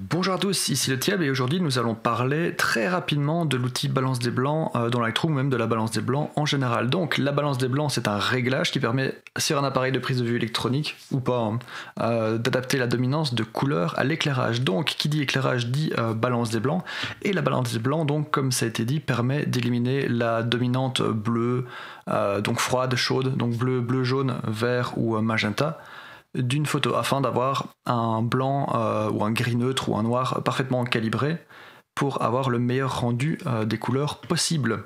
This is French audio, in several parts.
Bonjour à tous, ici le Tiab et aujourd'hui nous allons parler très rapidement de l'outil balance des blancs dans Lightroom ou même de la balance des blancs en général. Donc la balance des blancs c'est un réglage qui permet sur un appareil de prise de vue électronique ou pas d'adapter la dominance de couleur à l'éclairage. Donc qui dit éclairage dit balance des blancs et la balance des blancs donc comme ça a été dit permet d'éliminer la dominante bleue donc froide, chaude, donc bleu, jaune, vert ou magenta d'une photo afin d'avoir un blanc ou un gris neutre ou un noir parfaitement calibré pour avoir le meilleur rendu des couleurs possibles.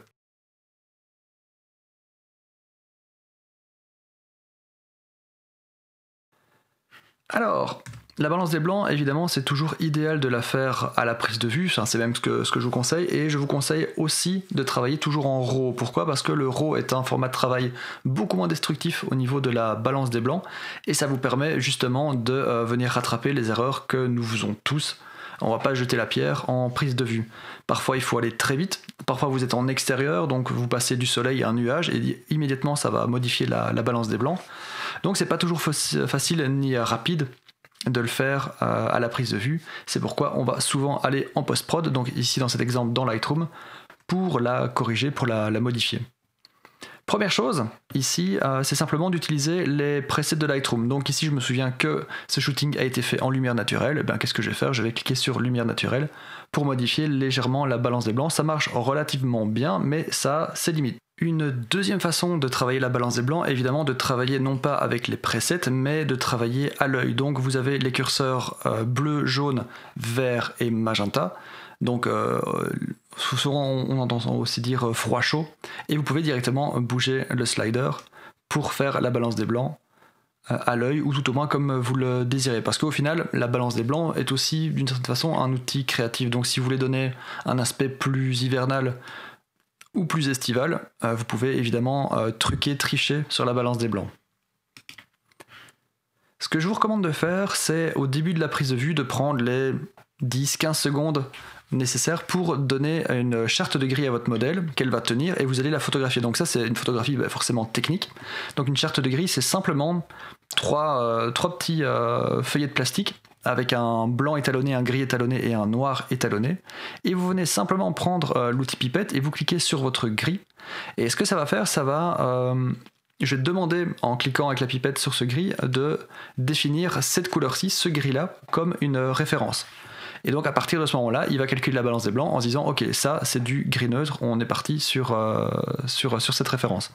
Alors, la balance des blancs, évidemment, c'est toujours idéal de la faire à la prise de vue, c'est même ce que je vous conseille, et je vous conseille aussi de travailler toujours en RAW. Pourquoi ? Parce que le RAW est un format de travail beaucoup moins destructif au niveau de la balance des blancs, et ça vous permet justement de venir rattraper les erreurs que nous faisons tous. On va pas jeter la pierre en prise de vue. Parfois il faut aller très vite, parfois vous êtes en extérieur, donc vous passez du soleil à un nuage, et immédiatement ça va modifier la balance des blancs. Donc c'est pas toujours facile ni rapide de le faire à la prise de vue. C'est pourquoi on va souvent aller en post-prod, donc ici dans cet exemple dans Lightroom, pour la corriger, pour la modifier. Première chose, ici, c'est simplement d'utiliser les presets de Lightroom. Donc ici, je me souviens que ce shooting a été fait en lumière naturelle. Et qu'est-ce que je vais faire ? Je vais cliquer sur lumière naturelle pour modifier légèrement la balance des blancs. Ça marche relativement bien, mais ça, c'est limite. Une deuxième façon de travailler la balance des blancs, évidemment, de travailler non pas avec les presets, mais de travailler à l'œil. Donc vous avez les curseurs bleu, jaune, vert et magenta. Donc souvent on entend aussi dire froid chaud, et vous pouvez directement bouger le slider pour faire la balance des blancs à l'œil, ou tout au moins comme vous le désirez, parce qu'au final la balance des blancs est aussi d'une certaine façon un outil créatif. Donc si vous voulez donner un aspect plus hivernal ou plus estival, vous pouvez évidemment truquer, tricher sur la balance des blancs. Ce que je vous recommande de faire, c'est au début de la prise de vue de prendre les 10-15 secondes nécessaires pour donner une charte de grille à votre modèle qu'elle va tenir, et vous allez la photographier. Donc ça, c'est une photographie forcément technique. Donc une charte de grille, c'est simplement trois petits feuillets de plastique avec un blanc étalonné, un gris étalonné et un noir étalonné, et vous venez simplement prendre l'outil pipette et vous cliquez sur votre gris, et ce que ça va faire, ça va je vais te demander, en cliquant avec la pipette sur ce gris, de définir cette couleur-ci, ce gris-là, comme une référence. Et donc à partir de ce moment-là, il va calculer la balance des blancs en se disant « Ok, ça c'est du gris neutre, on est parti sur cette référence ».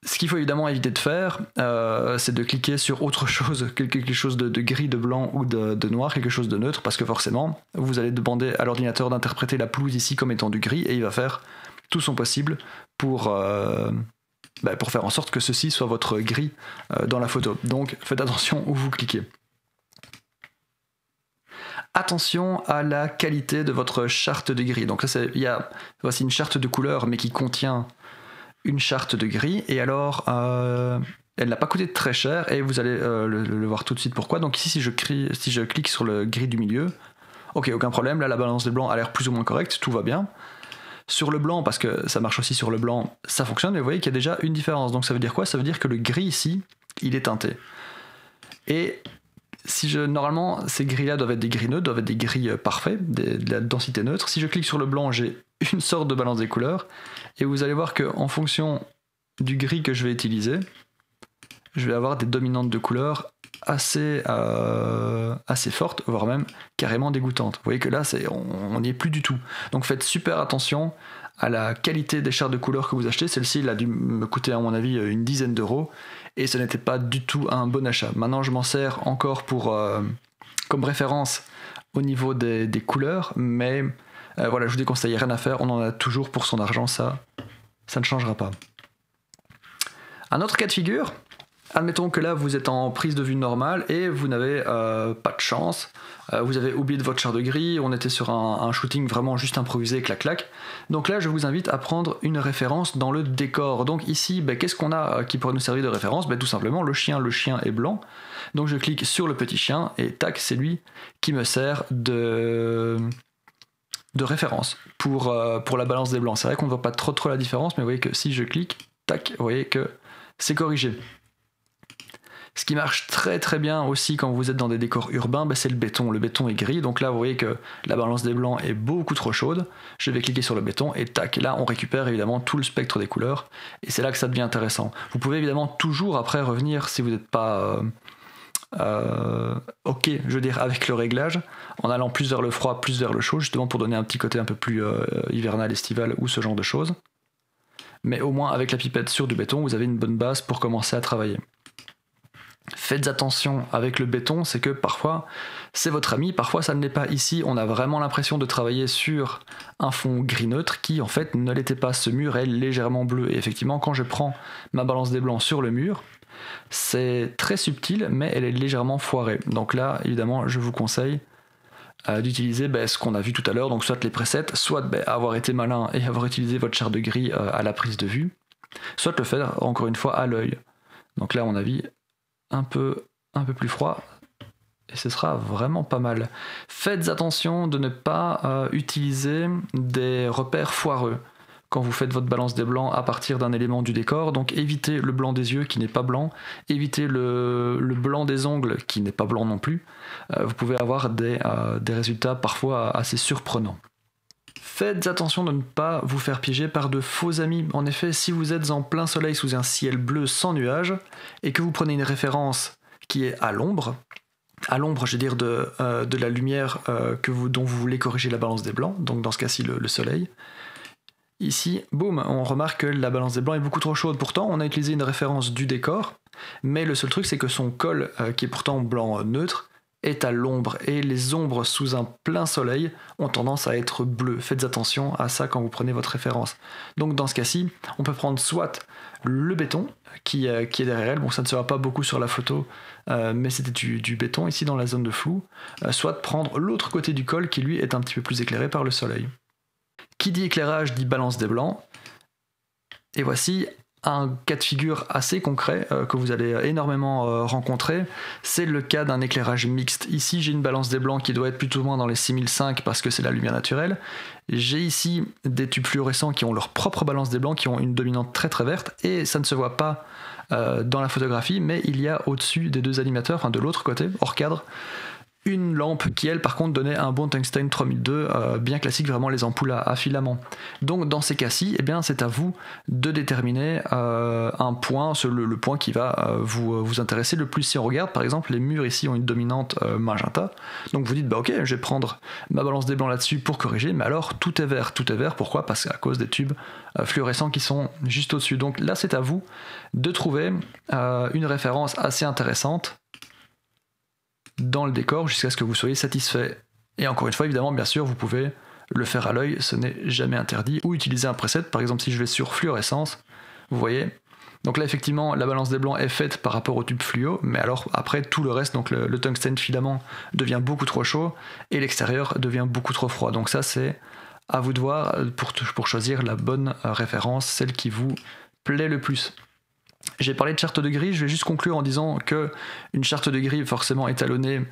Ce qu'il faut évidemment éviter de faire, c'est de cliquer sur autre chose, quelque chose de gris, de blanc ou de noir, quelque chose de neutre, parce que forcément, vous allez demander à l'ordinateur d'interpréter la pelouse ici comme étant du gris, et il va faire tout son possible pour faire en sorte que ceci soit votre gris dans la photo. Donc faites attention où vous cliquez. Attention à la qualité de votre charte de gris. Donc là, voici une charte de couleur, mais qui contient une charte de gris, et alors elle n'a pas coûté très cher, et vous allez le voir tout de suite pourquoi. Donc ici, si je clique sur le gris du milieu, ok, aucun problème, là la balance des blancs a l'air plus ou moins correcte, tout va bien. Sur le blanc, parce que ça marche aussi sur le blanc, ça fonctionne, mais vous voyez qu'il y a déjà une différence. Donc ça veut dire quoi ? Ça veut dire que le gris ici, il est teinté. Et normalement, ces gris-là doivent être des gris neutres, doivent être des gris parfaits, de la densité neutre. Si je clique sur le blanc, j'ai une sorte de balance des couleurs, et vous allez voir qu'en fonction du gris que je vais utiliser, je vais avoir des dominantes de couleurs assez fortes, voire même carrément dégoûtantes. Vous voyez que là, on n'y est plus du tout. Donc faites super attention à la qualité des chartes de couleurs que vous achetez. Celle-ci, elle a dû me coûter, à mon avis, une dizaine d'euros, et ce n'était pas du tout un bon achat. Maintenant, je m'en sers encore comme référence au niveau des couleurs, mais voilà, je vous déconseille, rien à faire, on en a toujours pour son argent, ça ne changera pas. Un autre cas de figure, admettons que là vous êtes en prise de vue normale et vous n'avez pas de chance, vous avez oublié de votre charte de gris, on était sur un shooting vraiment juste improvisé, clac clac. Donc là je vous invite à prendre une référence dans le décor. Donc ici, qu'est-ce qu'on a qui pourrait nous servir de référence ? Tout simplement le chien est blanc. Donc je clique sur le petit chien et tac, c'est lui qui me sert de référence pour la balance des blancs. C'est vrai qu'on ne voit pas trop la différence, mais vous voyez que si je clique, tac, vous voyez que c'est corrigé. Ce qui marche très bien aussi quand vous êtes dans des décors urbains, c'est le béton. Le béton est gris, donc là vous voyez que la balance des blancs est beaucoup trop chaude. Je vais cliquer sur le béton et tac, et là on récupère évidemment tout le spectre des couleurs et c'est là que ça devient intéressant. Vous pouvez évidemment toujours après revenir si vous n'êtes pas ok, je veux dire, avec le réglage, en allant plus vers le froid, plus vers le chaud, justement pour donner un petit côté un peu plus hivernal, estival ou ce genre de choses. Mais au moins avec la pipette sur du béton, vous avez une bonne base pour commencer à travailler. Faites attention avec le béton, c'est que parfois c'est votre ami, parfois ça ne l'est pas. Ici, on a vraiment l'impression de travailler sur un fond gris neutre qui en fait ne l'était pas. Ce mur est légèrement bleu. Et effectivement, quand je prends ma balance des blancs sur le mur, c'est très subtil, mais elle est légèrement foirée. Donc là, évidemment, je vous conseille d'utiliser ce qu'on a vu tout à l'heure, donc soit les presets, soit avoir été malin et avoir utilisé votre charte de gris à la prise de vue, soit le faire encore une fois à l'œil. Donc là, à mon avis, un peu plus froid et ce sera vraiment pas mal. Faites attention de ne pas utiliser des repères foireux quand vous faites votre balance des blancs à partir d'un élément du décor, donc évitez le blanc des yeux qui n'est pas blanc, évitez le blanc des ongles qui n'est pas blanc non plus. Vous pouvez avoir des résultats parfois assez surprenants. Faites attention de ne pas vous faire piéger par de faux amis. En effet, si vous êtes en plein soleil sous un ciel bleu sans nuages, et que vous prenez une référence qui est à l'ombre, je veux dire de la lumière dont vous voulez corriger la balance des blancs, donc dans ce cas-ci le soleil, ici, boum, on remarque que la balance des blancs est beaucoup trop chaude. Pourtant, on a utilisé une référence du décor, mais le seul truc c'est que son col, qui est pourtant blanc neutre, est à l'ombre, et les ombres sous un plein soleil ont tendance à être bleues. Faites attention à ça quand vous prenez votre référence. Donc dans ce cas-ci, on peut prendre soit le béton qui est derrière elle, bon ça ne se voit pas beaucoup sur la photo, mais c'était du béton ici dans la zone de flou, soit prendre l'autre côté du col qui lui est un petit peu plus éclairé par le soleil. Qui dit éclairage dit balance des blancs, et voici un cas de figure assez concret que vous allez énormément rencontrer, c'est le cas d'un éclairage mixte. Ici j'ai une balance des blancs qui doit être plutôt moins dans les 6005 parce que c'est la lumière naturelle. J'ai ici des tubes fluorescents qui ont leur propre balance des blancs, qui ont une dominante très verte, et ça ne se voit pas dans la photographie, mais il y a au-dessus des deux animateurs, enfin de l'autre côté, hors cadre, une lampe qui elle par contre donnait un bon tungstène 3002 bien classique, vraiment les ampoules à filament. Donc dans ces cas-ci, c'est à vous de déterminer un point, le point qui va vous intéresser le plus. Si on regarde par exemple, les murs ici ont une dominante magenta, donc vous dites ok, je vais prendre ma balance des blancs là-dessus pour corriger, mais alors tout est vert, pourquoi? Parce qu'à cause des tubes fluorescents qui sont juste au-dessus. Donc là c'est à vous de trouver une référence assez intéressante dans le décor jusqu'à ce que vous soyez satisfait. Et encore une fois, évidemment, bien sûr, vous pouvez le faire à l'œil, ce n'est jamais interdit, ou utiliser un preset. Par exemple, si je vais sur fluorescence, vous voyez, donc là effectivement la balance des blancs est faite par rapport au tube fluo, mais alors après tout le reste, donc le tungstène filament devient beaucoup trop chaud et l'extérieur devient beaucoup trop froid. Donc ça c'est à vous de voir pour choisir la bonne référence, celle qui vous plaît le plus. J'ai parlé de charte de gris, je vais juste conclure en disant que une charte de gris forcément étalonnée,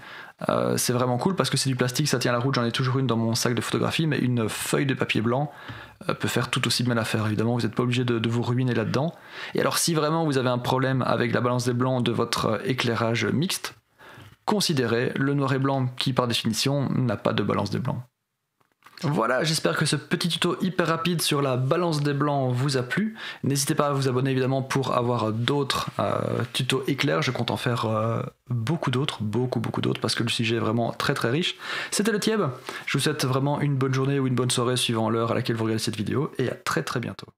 c'est vraiment cool parce que c'est du plastique, ça tient la route, j'en ai toujours une dans mon sac de photographie, mais une feuille de papier blanc peut faire tout aussi mal à faire. Évidemment, vous n'êtes pas obligé de vous ruiner là-dedans. Et alors si vraiment vous avez un problème avec la balance des blancs de votre éclairage mixte, considérez le noir et blanc qui par définition n'a pas de balance des blancs. Voilà, j'espère que ce petit tuto hyper rapide sur la balance des blancs vous a plu. N'hésitez pas à vous abonner évidemment pour avoir d'autres tutos éclairs. Je compte en faire beaucoup d'autres parce que le sujet est vraiment très riche. C'était le Tieb, je vous souhaite vraiment une bonne journée ou une bonne soirée suivant l'heure à laquelle vous regardez cette vidéo et à très bientôt.